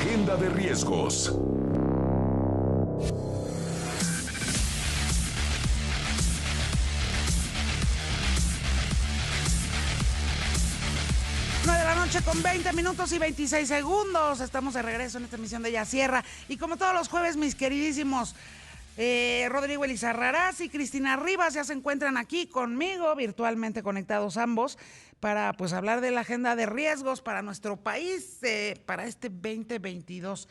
Agenda de riesgos. Con 20 minutos y 26 segundos. Estamos de regreso en esta emisión de Ya Sierra. Y como todos los jueves, mis queridísimos Rodrigo Elizarrarás y Cristina Rivas ya se encuentran aquí conmigo, virtualmente conectados ambos, para pues hablar de la agenda de riesgos para nuestro país para este 2022.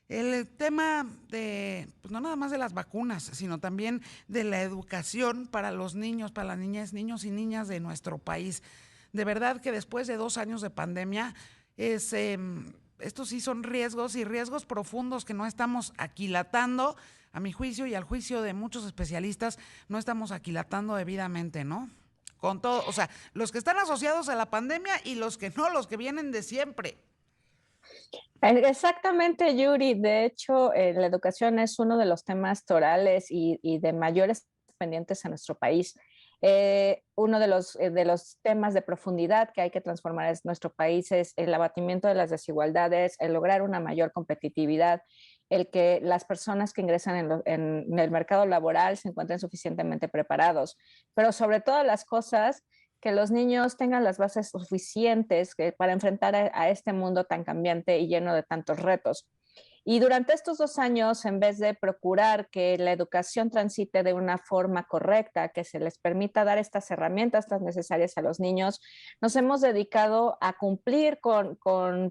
El tema de, pues no nada más de las vacunas, sino también de la educación para los niños, para las niñas, niños y niñas de nuestro país. De verdad que después de 2 años de pandemia, estos sí son riesgos y riesgos profundos que no estamos aquilatando, a mi juicio y al juicio de muchos especialistas, no estamos aquilatando debidamente, ¿no? Con todo, o sea, los que están asociados a la pandemia y los que no, los que vienen de siempre. Exactamente, Yuri. De hecho, la educación es uno de los temas torales y de mayores pendientes en nuestro país. Uno de los temas de profundidad que hay que transformar en nuestro país es el abatimiento de las desigualdades, el lograr una mayor competitividad, el que las personas que ingresan en el mercado laboral se encuentren suficientemente preparados, pero sobre todas las cosas, que los niños tengan las bases suficientes para enfrentar a este mundo tan cambiante y lleno de tantos retos. Y durante estos 2 años, en vez de procurar que la educación transite de una forma correcta, que se les permita dar estas herramientas tan necesarias a los niños, nos hemos dedicado a cumplir con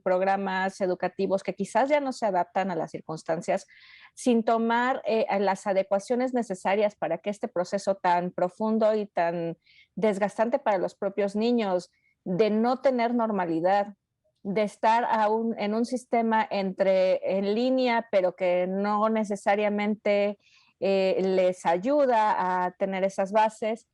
programas educativos que quizás ya no se adaptan a las circunstancias, sin tomar las adecuaciones necesarias para que este proceso tan profundo y tan desgastante para los propios niños, de no tener normalidad, de estar aún en un sistema en línea, pero que no necesariamente les ayuda a tener esas bases,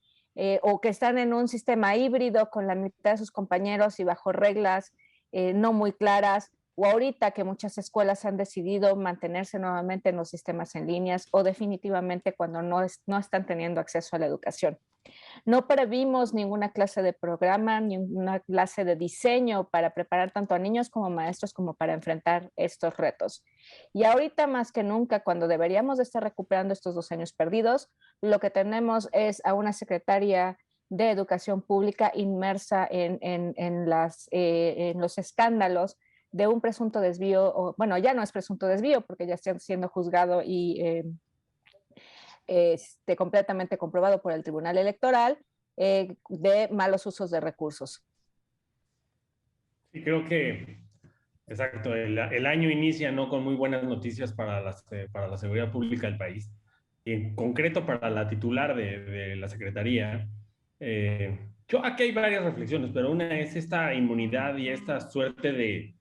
o que están en un sistema híbrido con la mitad de sus compañeros y bajo reglas no muy claras, o ahorita que muchas escuelas han decidido mantenerse nuevamente en los sistemas en líneas, o definitivamente cuando no están teniendo acceso a la educación. No previmos ninguna clase de programa, ninguna clase de diseño para preparar tanto a niños como maestros como para enfrentar estos retos. Y ahorita más que nunca, cuando deberíamos de estar recuperando estos 2 años perdidos, lo que tenemos es a una secretaria de Educación Pública inmersa en los escándalos de un presunto desvío, o, bueno, ya no es presunto desvío porque ya está siendo juzgado y completamente comprobado por el Tribunal Electoral, de malos usos de recursos. Sí, creo que, exacto, el año inicia no con muy buenas noticias para la seguridad pública del país, y en concreto para la titular de la Secretaría. Aquí hay varias reflexiones, pero una es esta inmunidad y esta suerte de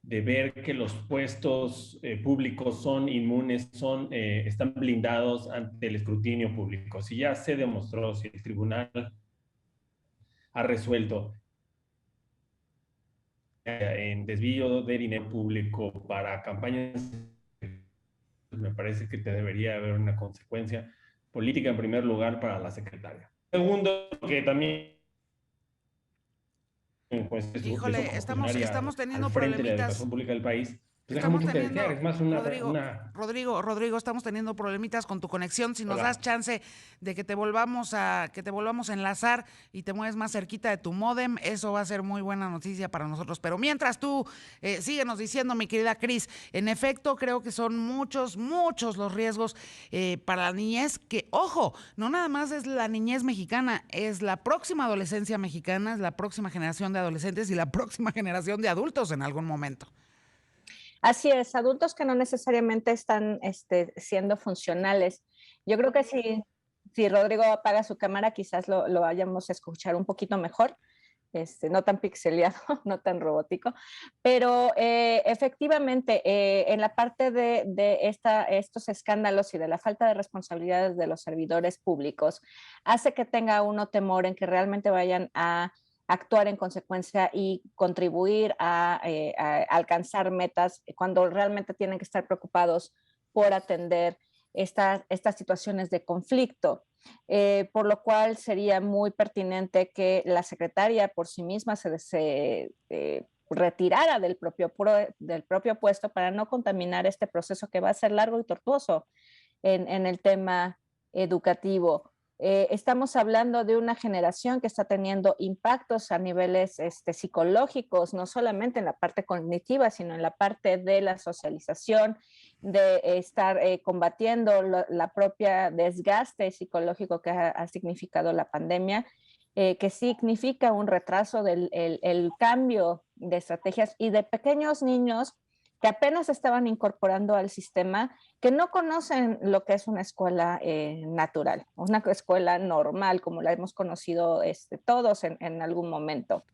ver que los puestos públicos son inmunes, están blindados ante el escrutinio público. Si ya se demostró, si el tribunal ha resuelto en desvío de dinero público para campañas, me parece que debería haber una consecuencia política en primer lugar para la secretaria. Segundo, que también pues, Híjole, estamos teniendo al frente de la problemitas. educación pública del país, pues deja Estamos mucho que teniendo, desear. Es más, Rodrigo, estamos teniendo problemitas con tu conexión. Si nos Hola. das chance de que te volvamos a enlazar y te mueves más cerquita de tu módem, eso va a ser muy buena noticia para nosotros. Pero mientras tú síguenos diciendo, mi querida Cris, en efecto, creo que son muchos los riesgos para la niñez, que, ojo, no nada más es la niñez mexicana, es la próxima adolescencia mexicana, es la próxima generación de adolescentes y la próxima generación de adultos en algún momento. Así es, adultos que no necesariamente están siendo funcionales. Yo creo que si Rodrigo apaga su cámara, quizás lo vayamos a escuchar un poquito mejor, no tan pixeleado, no tan robótico, pero efectivamente en la parte de estos escándalos y de la falta de responsabilidades de los servidores públicos, hace que tenga uno temor en que realmente vayan a actuar en consecuencia y contribuir a alcanzar metas cuando realmente tienen que estar preocupados por atender estas situaciones de conflicto. Por lo cual sería muy pertinente que la secretaria por sí misma retirara del propio puesto para no contaminar este proceso que va a ser largo y tortuoso en el tema educativo. Estamos hablando de una generación que está teniendo impactos a niveles psicológicos, no solamente en la parte cognitiva, sino en la parte de la socialización, de estar combatiendo la propia desgaste psicológico que ha significado la pandemia, que significa un retraso del el cambio de estrategias y de pequeños niños que apenas estaban incorporando al sistema, que no conocen lo que es una escuela natural, una escuela normal, como la hemos conocido todos en algún momento.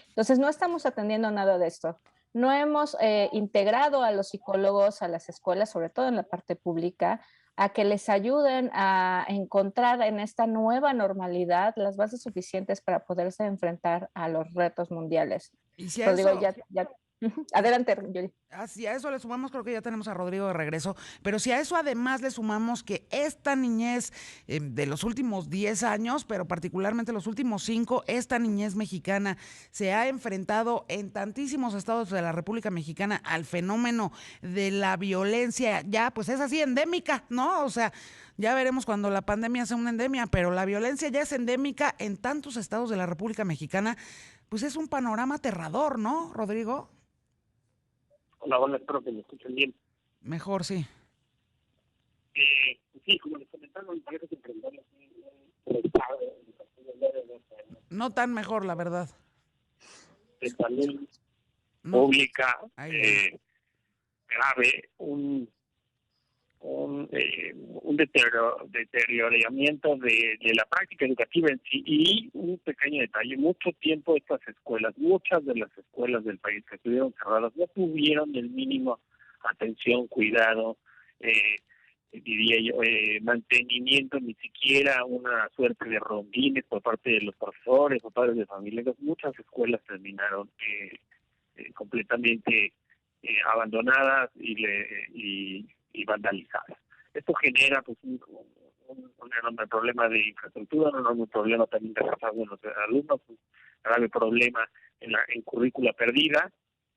Entonces, no estamos atendiendo nada de esto. No hemos integrado a los psicólogos a las escuelas, sobre todo en la parte pública, a que les ayuden a encontrar en esta nueva normalidad las bases suficientes para poderse enfrentar a los retos mundiales. Y si a Rodrigo, eso, adelante, Yuri. Si a eso le sumamos, creo que ya tenemos a Rodrigo de regreso, pero si a eso además le sumamos que esta niñez de los últimos 10 años, pero particularmente los últimos 5, esta niñez mexicana se ha enfrentado en tantísimos estados de la República Mexicana al fenómeno de la violencia, ya pues es así endémica, ¿no? O sea, ya veremos cuando la pandemia sea una endemia, pero la violencia ya es endémica en tantos estados de la República Mexicana, pues es un panorama aterrador, ¿no, Rodrigo? Hola, espero que me escuchen bien. Mejor, sí. Sí, como les comentaba, me parece que emprendamos un estado no tan mejor, la verdad. De salud pública grave, un deterioramiento de la práctica educativa en sí, y un pequeño detalle: mucho tiempo muchas de las escuelas del país que estuvieron cerradas no tuvieron el mínimo atención, cuidado, diría yo, mantenimiento, ni siquiera una suerte de rondines por parte de los profesores o padres de familia. Entonces, muchas escuelas terminaron completamente abandonadas y vandalizadas. Esto genera pues un enorme problema de infraestructura, un enorme problema también de retraso de los alumnos, un grave problema en currícula perdida,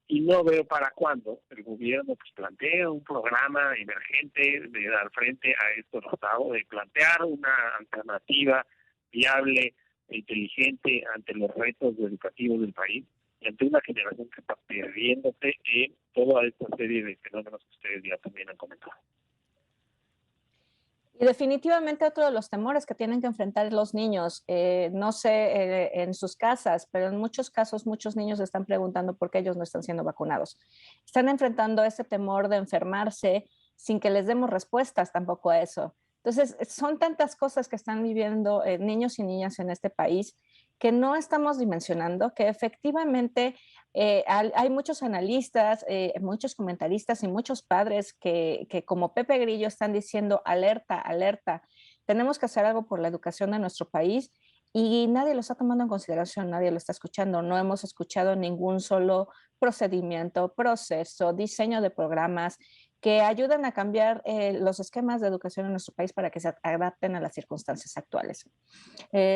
y no veo para cuándo el gobierno pues plantea un programa emergente de dar frente a esto notado, de plantear una alternativa viable e inteligente ante los retos educativos del país y ante una generación que está perdiéndose en toda esta serie de fenómenos que ustedes ya también han comentado. Y definitivamente otro de los temores que tienen que enfrentar los niños, no sé en sus casas, pero en muchos casos muchos niños están preguntando por qué ellos no están siendo vacunados. Están enfrentando ese temor de enfermarse sin que les demos respuestas tampoco a eso. Entonces, son tantas cosas que están viviendo niños y niñas en este país que no estamos dimensionando, que efectivamente hay muchos analistas, muchos comentaristas y muchos padres que como Pepe Grillo están diciendo alerta, alerta, tenemos que hacer algo por la educación de nuestro país, y nadie lo está tomando en consideración, nadie lo está escuchando. No hemos escuchado ningún solo procedimiento, proceso, diseño de programas que ayuden a cambiar los esquemas de educación en nuestro país para que se adapten a las circunstancias actuales.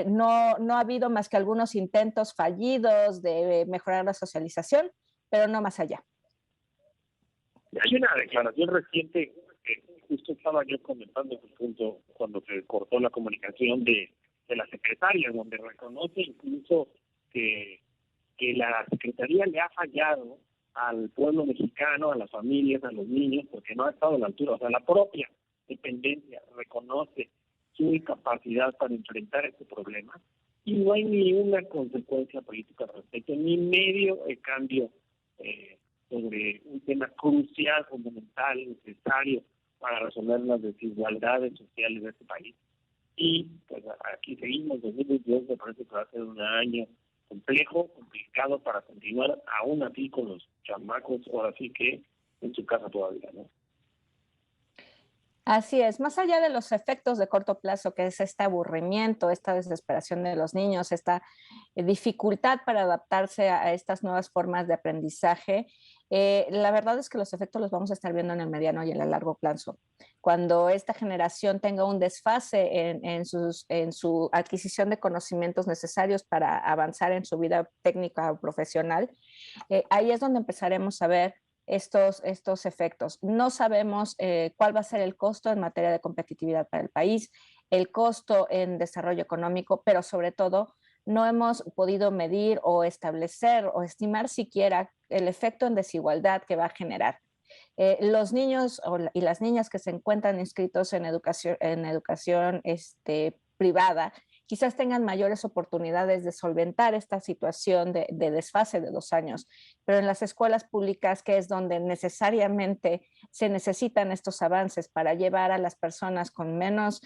No ha habido más que algunos intentos fallidos de mejorar la socialización, pero no más allá. Hay una declaración reciente, que justo estaba yo comentando ese punto cuando se cortó la comunicación de la secretaria, donde reconoce incluso que la secretaría le ha fallado al pueblo mexicano, a las familias, a los niños, porque no ha estado a la altura. O sea, la propia dependencia reconoce su incapacidad para enfrentar este problema, y no hay ni una consecuencia política al respecto, ni medio cambio sobre un tema crucial, fundamental, necesario para resolver las desigualdades sociales de este país. Y pues aquí seguimos. 2022 me parece que va a ser un año complejo, complicado para continuar aún así con los chamacos, ahora sí que en su casa todavía, ¿no? Así es, más allá de los efectos de corto plazo, que es este aburrimiento, esta desesperación de los niños, esta dificultad para adaptarse a estas nuevas formas de aprendizaje, la verdad es que los efectos los vamos a estar viendo en el mediano y en el largo plazo. Cuando esta generación tenga un desfase en su adquisición de conocimientos necesarios para avanzar en su vida técnica o profesional, ahí es donde empezaremos a ver estos efectos. No sabemos cuál va a ser el costo en materia de competitividad para el país, el costo en desarrollo económico, pero sobre todo no hemos podido medir o establecer o estimar siquiera el efecto en desigualdad que va a generar. Los niños y las niñas que se encuentran inscritos en educación privada quizás tengan mayores oportunidades de solventar esta situación de desfase de 2 años, pero en las escuelas públicas, que es donde necesariamente se necesitan estos avances para llevar a las personas con menos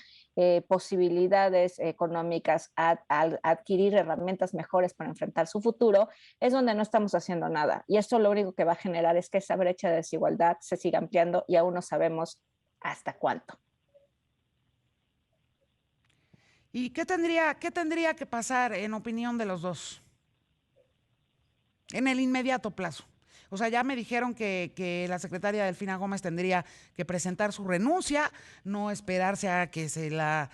posibilidades económicas a adquirir herramientas mejores para enfrentar su futuro, es donde no estamos haciendo nada. Y esto lo único que va a generar es que esa brecha de desigualdad se siga ampliando y aún no sabemos hasta cuánto. ¿Y qué tendría que pasar en opinión de los dos en el inmediato plazo? O sea, ya me dijeron que la secretaria Delfina Gómez tendría que presentar su renuncia, no esperarse a que se la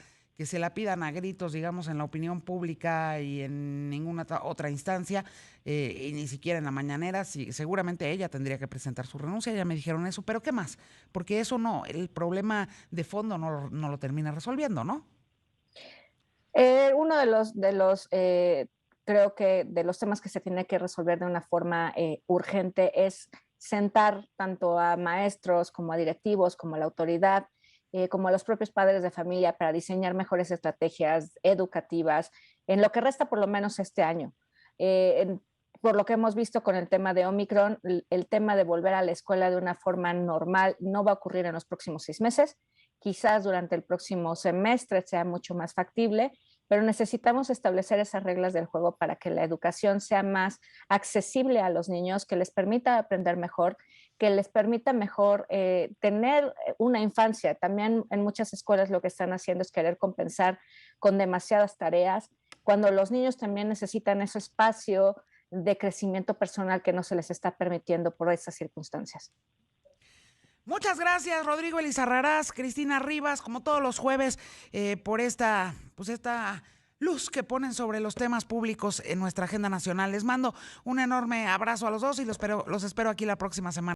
pidan a gritos, digamos, en la opinión pública y en ninguna otra instancia, y ni siquiera en la mañanera. Sí, seguramente ella tendría que presentar su renuncia, ya me dijeron eso, pero ¿qué más? Porque eso no, el problema de fondo no lo termina resolviendo, ¿no? Uno creo que de los temas que se tiene que resolver de una forma urgente es sentar tanto a maestros como a directivos, como a la autoridad, como a los propios padres de familia para diseñar mejores estrategias educativas en lo que resta por lo menos este año. Por lo que hemos visto con el tema de Omicron, el tema de volver a la escuela de una forma normal no va a ocurrir en los próximos 6 meses. Quizás durante el próximo semestre sea mucho más factible, pero necesitamos establecer esas reglas del juego para que la educación sea más accesible a los niños, que les permita aprender mejor, que les permita mejor tener una infancia. También en muchas escuelas lo que están haciendo es querer compensar con demasiadas tareas, cuando los niños también necesitan ese espacio de crecimiento personal que no se les está permitiendo por esas circunstancias. Muchas gracias, Rodrigo Elizarrarás, Cristina Rivas, como todos los jueves, por esta luz que ponen sobre los temas públicos en nuestra agenda nacional. Les mando un enorme abrazo a los dos y los espero aquí la próxima semana.